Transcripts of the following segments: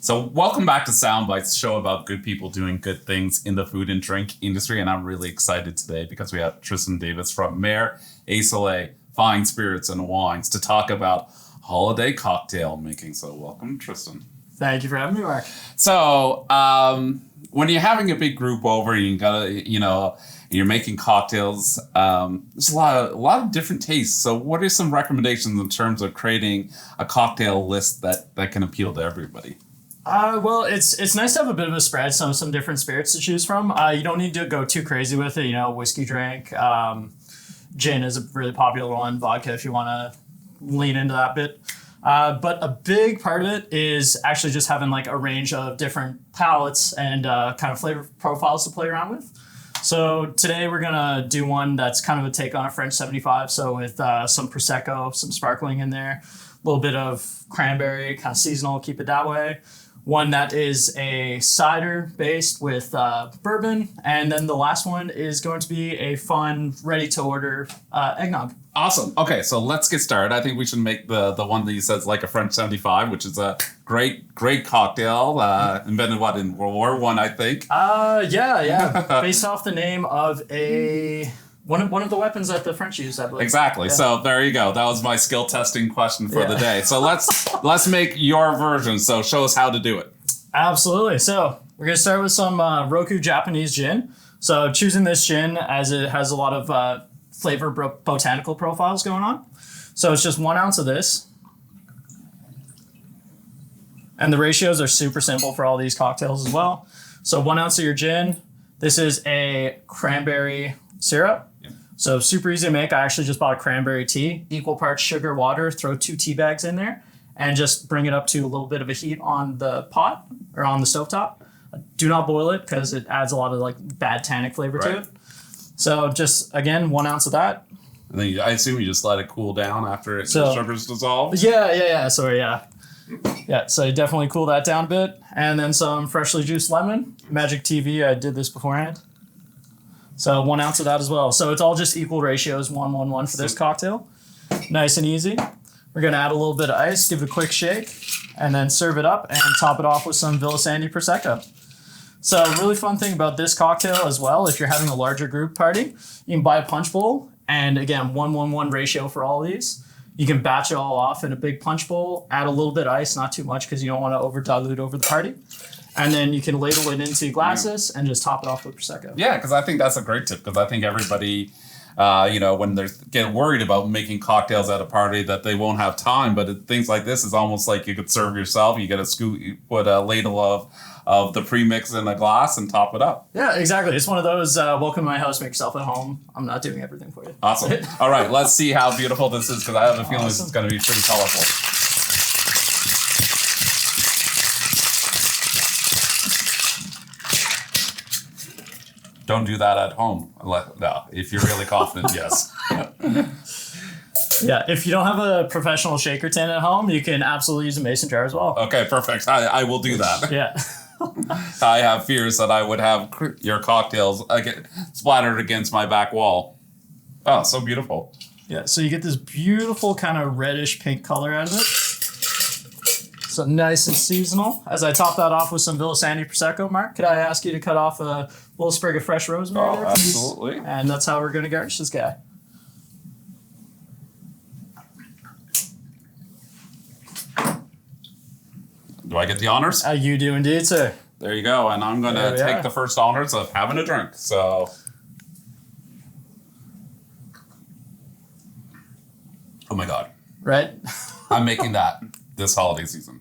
So welcome back to Soundbites, show about good people doing good things in the food and drink industry. And I'm really excited today because we have Tristan Davis from Maire Soleil Fine Spirits and Wines to talk about holiday cocktail making. So welcome, Tristan. Thank you for having me, Mark. So when you're having a big group over, you're making cocktails, there's a lot of different tastes. So what are some recommendations in terms of creating a cocktail list that can appeal to everybody? Well, it's nice to have a bit of a spread, some different spirits to choose from. You don't need to go too crazy with it. Whiskey drink, gin is a really popular one, vodka if you want to lean into that bit. But a big part of it is actually just having like a range of different palettes and kind of flavor profiles to play around with. So today we're going to do one that's kind of a take on a French 75. So with some Prosecco, some sparkling in there, a little bit of cranberry, kind of seasonal, keep it that way. One that is a cider based with bourbon. And then the last one is going to be a fun, ready to order eggnog. Awesome. Okay, so let's get started. I think we should make the one that you said is like a French 75, which is a great cocktail invented in World War I think. Yeah. Based off the name of one of the weapons that the French used, I believe. Exactly. Yeah. So there you go. That was my skill testing question for the day. So let's make your version. So show us how to do it. Absolutely. So we're going to start with some Roku Japanese gin. So choosing this gin as it has a lot of flavor botanical profiles going on. So it's just 1 ounce of this. And the ratios are super simple for all these cocktails as well. So 1 ounce of your gin. This is a cranberry syrup. So super easy to make. I actually just bought a cranberry tea, equal parts sugar, water, throw 2 tea bags in there and just bring it up to a little bit of a heat on the pot or on the stovetop. Do not boil it because it adds a lot of like bad tannic flavor to it. So just, again, 1 ounce of that. And then I assume you just let it cool down after the sugar's dissolved? Yeah. Sorry, yeah. Yeah, so you definitely cool that down a bit. And then some freshly juiced lemon. Magic TV, I did this beforehand. So 1 ounce of that as well. So it's all just equal ratios, 1-1-1 for this cocktail. Nice and easy. We're going to add a little bit of ice, give it a quick shake, and then serve it up and top it off with some Villa Sandy Prosecco. So a really fun thing about this cocktail as well, if you're having a larger group party, you can buy a punch bowl. And again, 1-1-1 ratio for all of these. You can batch it all off in a big punch bowl, add a little bit of ice, not too much because you don't want to over dilute over the party. And then you can ladle it into glasses and just top it off with Prosecco. Yeah, because I think that's a great tip because I think everybody, when they get worried about making cocktails at a party that they won't have time, but things like this is almost like you could serve yourself. You get a scoop, you put a ladle of the premix in a glass and top it up. Yeah, exactly. It's one of those, welcome to my house, make yourself at home. I'm not doing everything for you. Awesome. All right, let's see how beautiful this is because I have a feeling this is going to be pretty colorful. Don't do that at home. No, if you're really confident, yes. Yeah, if you don't have a professional shaker tin at home, you can absolutely use a mason jar as well. Okay, perfect. I will do that. Yeah. I have fears that I would have your cocktails splattered against my back wall. Oh, so beautiful. Yeah, so you get this beautiful kind of reddish pink color out of it. So nice and seasonal. As I top that off with some Villa Sandy Prosecco, Mark, could I ask you to cut off a little sprig of fresh rosemary there, please? Absolutely. And that's how we're going to garnish this guy. Do I get the honors? You do indeed, sir. There you go. And I'm going to take the first honors of having a drink. So, oh my God. Right? I'm making that this holiday season.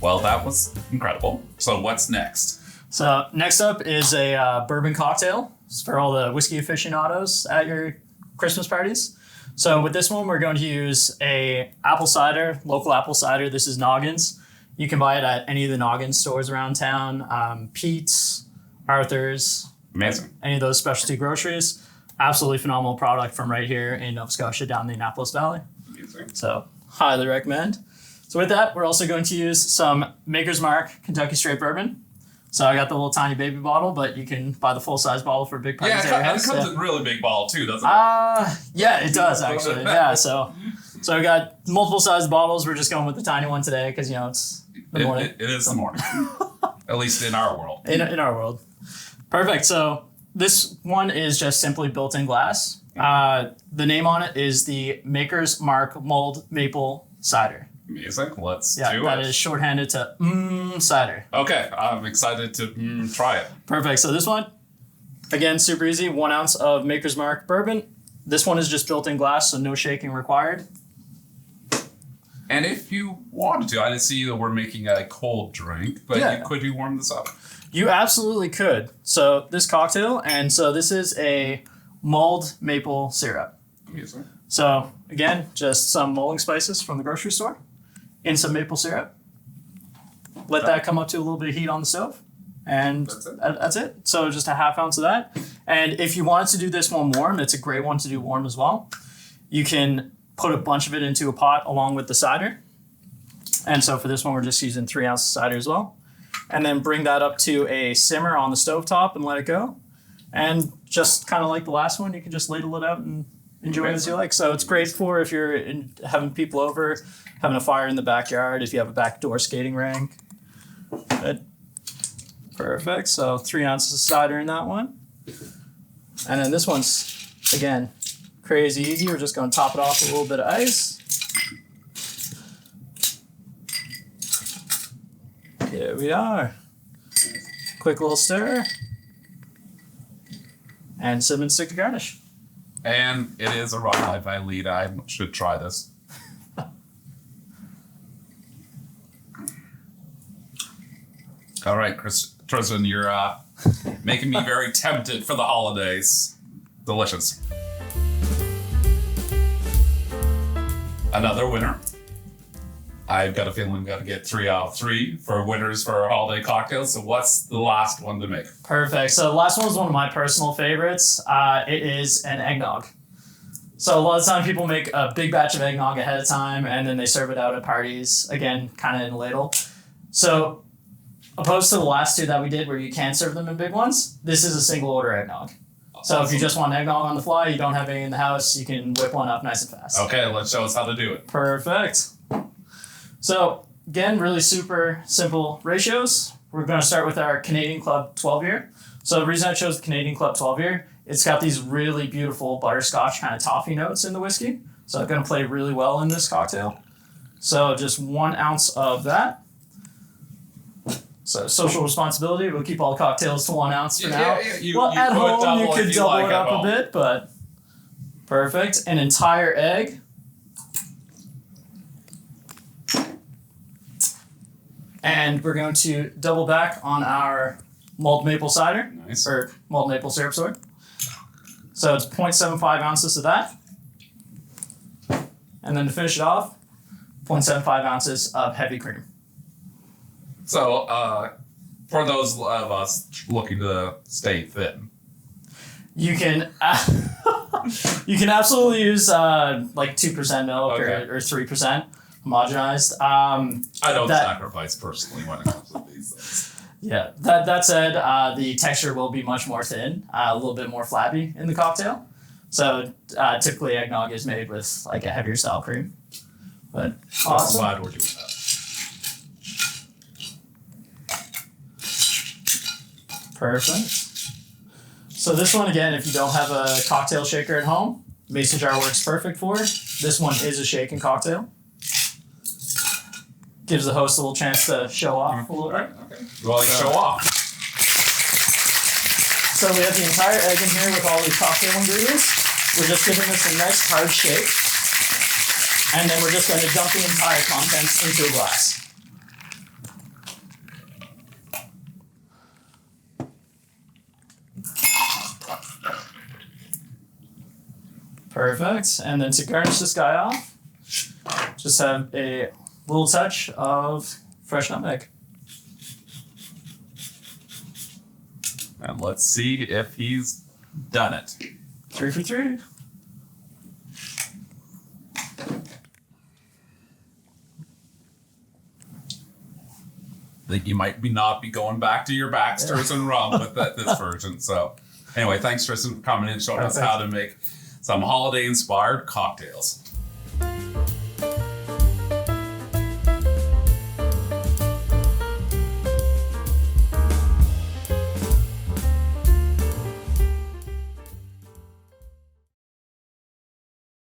Well, that was incredible. So what's next? So next up is a bourbon cocktail. It's for all the whiskey aficionados at your Christmas parties. So with this one, we're going to use a apple cider, local apple cider. This is Noggins. You can buy it at any of the Noggins stores around town. Pete's, Arthur's. Amazing. Any of those specialty groceries. Absolutely phenomenal product from right here in Nova Scotia down the Annapolis Valley. Amazing. So highly recommend. So with that, we're also going to use some Maker's Mark Kentucky Straight Bourbon. So I got the little tiny baby bottle, but you can buy the full-size bottle for big parties. Yeah, it comes in a really big bottle too, doesn't it? Yeah, it does actually. Yeah, so So I got multiple size bottles. We're just going with the tiny one today because, it's the morning. It is the morning. At least in our world. In our world. Perfect. So this one is just simply built-in glass. The name on it is the Maker's Mark Mulled Maple Cider. Amazing. Let's do it. That is shorthanded to cider. Okay. I'm excited to try it. Perfect. So this one, again, super easy. 1 ounce of Maker's Mark bourbon. This one is just built-in glass, so no shaking required. And if you wanted to, I didn't see that we're making a cold drink, but could you warm this up? You absolutely could. So this cocktail, and so this is a mulled maple syrup. Amazing. So again, just some mulling spices from the grocery store in some maple syrup. Let that come up to a little bit of heat on the stove. And that's it. So just a 1/2 ounce of that. And if you wanted to do this one warm, it's a great one to do warm as well. You can put a bunch of it into a pot along with the cider. And so for this one, we're just using 3 ounces of cider as well. And then bring that up to a simmer on the stovetop and let it go. And just kind of like the last one, you can just ladle it out and enjoy it as you like. So it's great for if you're having people over, having a fire in the backyard, if you have a backdoor skating rink. Perfect. So 3 ounces of cider in that one. And then this one's, again, crazy easy. We're just going to top it off with a little bit of ice. Here we are. Quick little stir. And cinnamon stick to garnish. And it is a raw life I lead. I should try this. All right, Tristan, you're making me very tempted for the holidays. Delicious. Another winner. I've got a feeling we've got to get 3 out of 3 for winners for our holiday cocktails. So what's the last one to make? Perfect. So the last one is one of my personal favorites. It is an eggnog. So a lot of time people make a big batch of eggnog ahead of time and then they serve it out at parties, again, kind of in a ladle. So opposed to the last 2 that we did where you can serve them in big ones, this is a single order eggnog. So if you just want eggnog on the fly, you don't have any in the house, you can whip one up nice and fast. Okay, let's show us how to do it. Perfect. So again, really super simple ratios. We're going to start with our Canadian Club 12 year. So the reason I chose the Canadian Club 12 year, it's got these really beautiful butterscotch kind of toffee notes in the whiskey. So it's going to play really well in this cocktail. So just 1 ounce of that. So social responsibility, we'll keep all the cocktails to 1 ounce for now. At home, you could double it up a bit, but perfect. An entire egg. And we're going to double back on our mulled maple cider. Nice. Or mulled maple syrup, sorry. So it's 0.75 ounces of that. And then to finish it off, 0.75 ounces of heavy cream. So for those of us looking to stay thin, you can absolutely use like 2% milk or 3%. Homogenized. I don't sacrifice personally when it comes to these things. Yeah. That said, the texture will be much more thin, a little bit more flabby in the cocktail. So typically eggnog is made with like a heavier style cream. But awesome. I'm glad we're doing that. Perfect. So this one again, if you don't have a cocktail shaker at home, mason jar works perfect for. This one is a shaken cocktail. Gives the host a little chance to show off a little bit. Okay. Well, show off. So we have the entire egg in here with all the cocktail ingredients. We're just giving this a nice hard shake. And then we're just going to dump the entire contents into a glass. Perfect. And then to garnish this guy off, just have a little touch of fresh nutmeg. And let's see if he's done it. 3 for 3. I think you might not be going back to your Baxters and rum with this version. So anyway, thanks Tristan for coming in and showing us how to make some holiday-inspired cocktails.